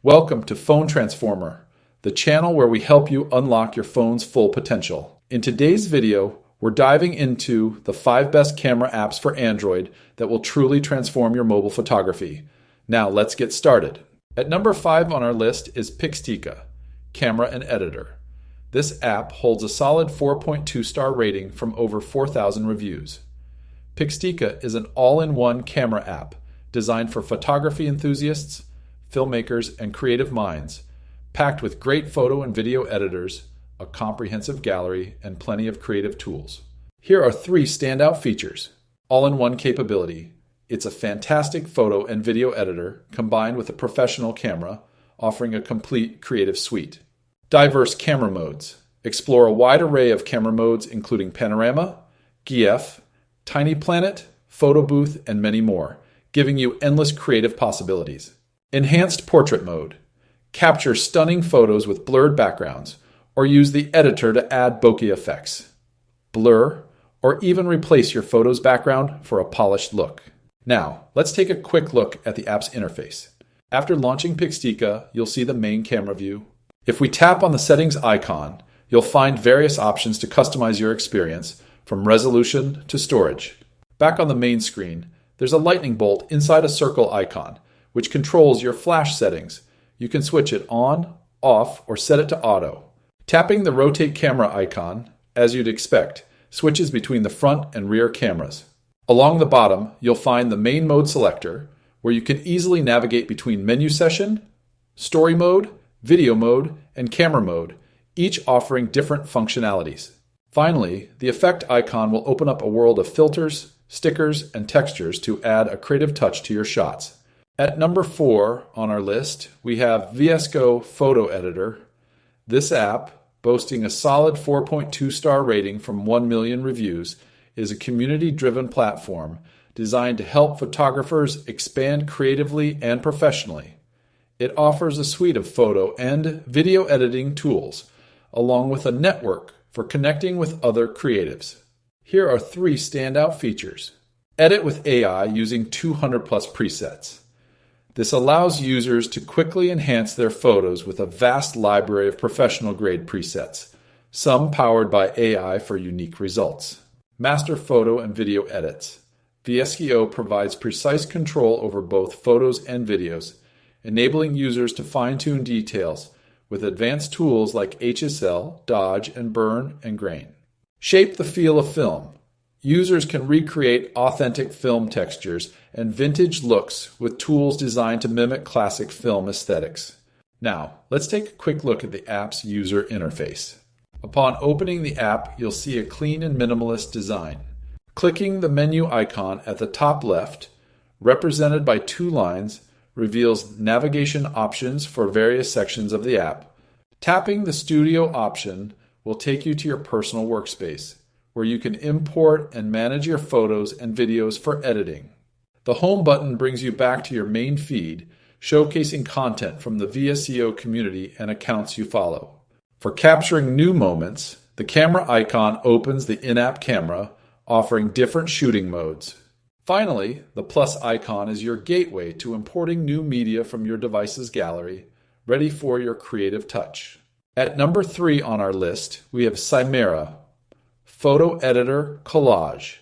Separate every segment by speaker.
Speaker 1: Welcome to Phone Transformer, the channel where we help you unlock your phone's full potential. In today's video, we're diving into the 5 best camera apps for Android that will truly transform your mobile photography. Now let's get started. At number 5 on our list is Pixtica, Camera and Editor. This app holds a solid 4.2 star rating from over 4,000 reviews. Pixtica is an all-in-one camera app designed for photography enthusiasts, filmmakers, and creative minds, packed with great photo and video editors, a comprehensive gallery, and plenty of creative tools. Here are 3 standout features. All-in-one capability. It's a fantastic photo and video editor combined with a professional camera, offering a complete creative suite. Diverse camera modes. Explore a wide array of camera modes including panorama, GIF, tiny planet, photo booth, and many more, giving you endless creative possibilities. Enhanced portrait mode. Capture stunning photos with blurred backgrounds, or use the editor to add bokeh effects, blur, or even replace your photo's background for a polished look. Now, let's take a quick look at the app's interface. After launching Pixtica, you'll see the main camera view. If we tap on the settings icon, you'll find various options to customize your experience, from resolution to storage. Back on the main screen, there's a lightning bolt inside a circle icon, which controls your flash settings. You can switch it on, off, or set it to auto. Tapping the rotate camera icon, as you'd expect, switches between the front and rear cameras. Along the bottom, you'll find the main mode selector, where you can easily navigate between menu session, story mode, video mode, and camera mode, each offering different functionalities. Finally, the effect icon will open up a world of filters, stickers, and textures to add a creative touch to your shots. At number 4 on our list, we have VSCO Photo Editor. This app, boasting a solid 4.2 star rating from 1 million reviews, is a community-driven platform designed to help photographers expand creatively and professionally. It offers a suite of photo and video editing tools, along with a network for connecting with other creatives. Here are 3 standout features. Edit with AI using 200 plus presets. This allows users to quickly enhance their photos with a vast library of professional-grade presets, some powered by AI for unique results. Master photo and video edits. VSCO provides precise control over both photos and videos, enabling users to fine-tune details with advanced tools like HSL, dodge, and burn and grain. Shape the feel of film. Users can recreate authentic film textures and vintage looks with tools designed to mimic classic film aesthetics. Now, let's take a quick look at the app's user interface. Upon opening the app, you'll see a clean and minimalist design. Clicking the menu icon at the top left, represented by 2 lines, reveals navigation options for various sections of the app. Tapping the Studio option will take you to your personal workspace, where you can import and manage your photos and videos for editing. The Home button brings you back to your main feed, showcasing content from the VSCO community and accounts you follow. For capturing new moments, the camera icon opens the in-app camera, offering different shooting modes. Finally, the plus icon is your gateway to importing new media from your device's gallery, ready for your creative touch. At number 3 on our list, we have Cymera, Photo Editor Collage.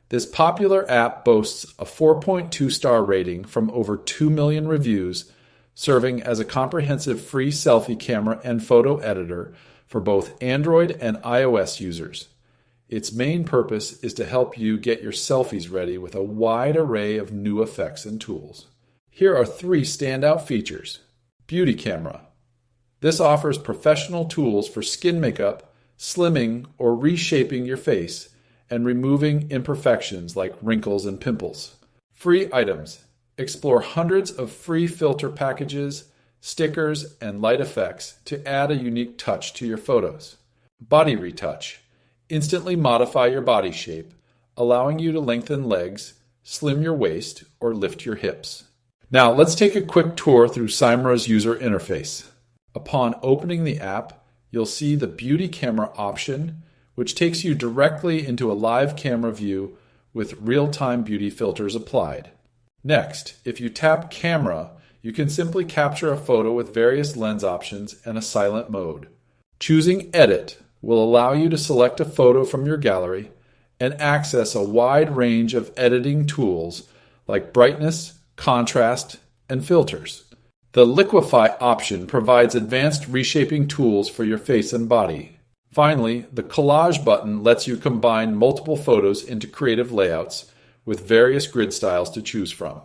Speaker 1: This popular app boasts a 4.2 star rating from over 2 million reviews, serving as a comprehensive free selfie camera and photo editor for both Android and iOS users. Its main purpose is to help you get your selfies ready with a wide array of new effects and tools. Here are 3 standout features. Beauty camera. This offers professional tools for skin makeup, slimming or reshaping your face, and removing imperfections like wrinkles and pimples. Free items. Explore hundreds of free filter packages, stickers, and light effects to add a unique touch to your photos. Body retouch. Instantly modify your body shape, allowing you to lengthen legs, slim your waist, or lift your hips. Now let's take a quick tour through Cymera's user interface. Upon opening the app, you'll see the beauty camera option, which takes you directly into a live camera view with real-time beauty filters applied. Next, if you tap Camera, you can simply capture a photo with various lens options and a silent mode. Choosing Edit will allow you to select a photo from your gallery and access a wide range of editing tools like brightness, contrast, and filters. The Liquify option provides advanced reshaping tools for your face and body. Finally, the Collage button lets you combine multiple photos into creative layouts with various grid styles to choose from.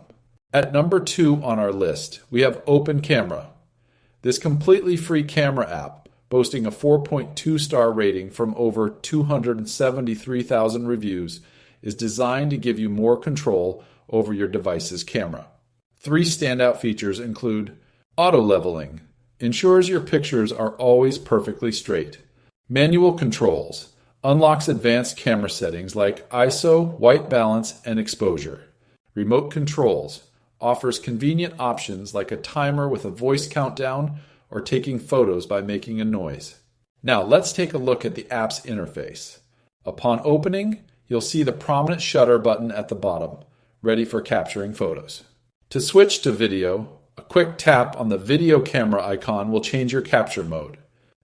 Speaker 1: At number 2 on our list, we have Open Camera. This completely free camera app, boasting a 4.2 star rating from over 273,000 reviews, is designed to give you more control over your device's camera. 3 standout features include auto leveling, ensures your pictures are always perfectly straight. Manual controls, unlocks advanced camera settings like ISO, white balance, and exposure. Remote controls, offers convenient options like a timer with a voice countdown or taking photos by making a noise. Now let's take a look at the app's interface. Upon opening, you'll see the prominent shutter button at the bottom, ready for capturing photos. To switch to video, a quick tap on the video camera icon will change your capture mode.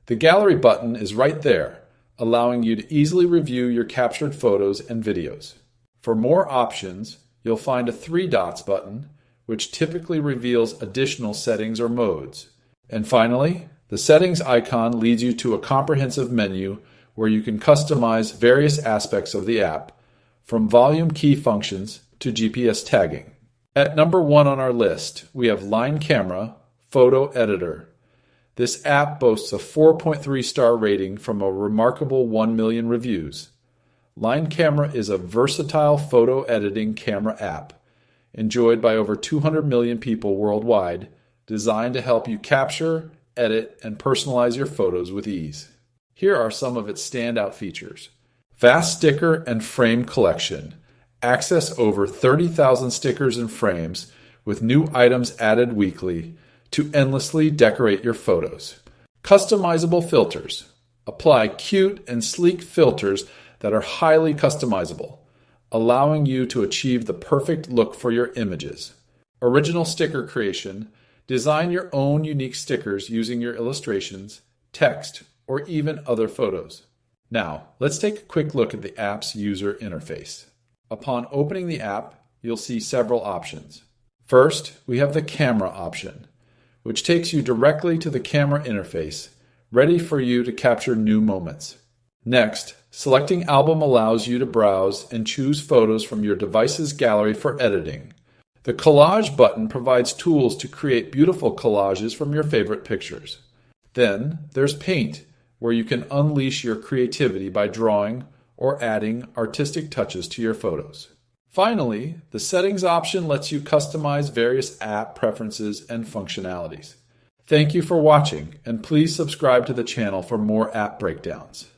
Speaker 1: The gallery button is right there, allowing you to easily review your captured photos and videos. For more options, you'll find a 3 dots button, which typically reveals additional settings or modes. And finally, the settings icon leads you to a comprehensive menu where you can customize various aspects of the app, from volume key functions to GPS tagging. At number 1 on our list, we have Line Camera Photo Editor. This app boasts a 4.3 star rating from a remarkable 1 million reviews. Line Camera is a versatile photo editing camera app, enjoyed by over 200 million people worldwide, designed to help you capture, edit, and personalize your photos with ease. Here are some of its standout features. Vast sticker and frame collection. Access over 30,000 stickers and frames with new items added weekly to endlessly decorate your photos. Customizable filters. Apply cute and sleek filters that are highly customizable, allowing you to achieve the perfect look for your images. Original sticker creation. Design your own unique stickers using your illustrations, text, or even other photos. Now, let's take a quick look at the app's user interface. Upon opening the app, you'll see several options. First, we have the camera option, which takes you directly to the camera interface, ready for you to capture new moments. Next, selecting album allows you to browse and choose photos from your device's gallery for editing. The Collage button provides tools to create beautiful collages from your favorite pictures. Then, there's Paint, where you can unleash your creativity by drawing or adding artistic touches to your photos. Finally, the Settings option lets you customize various app preferences and functionalities. Thank you for watching, and please subscribe to the channel for more app breakdowns.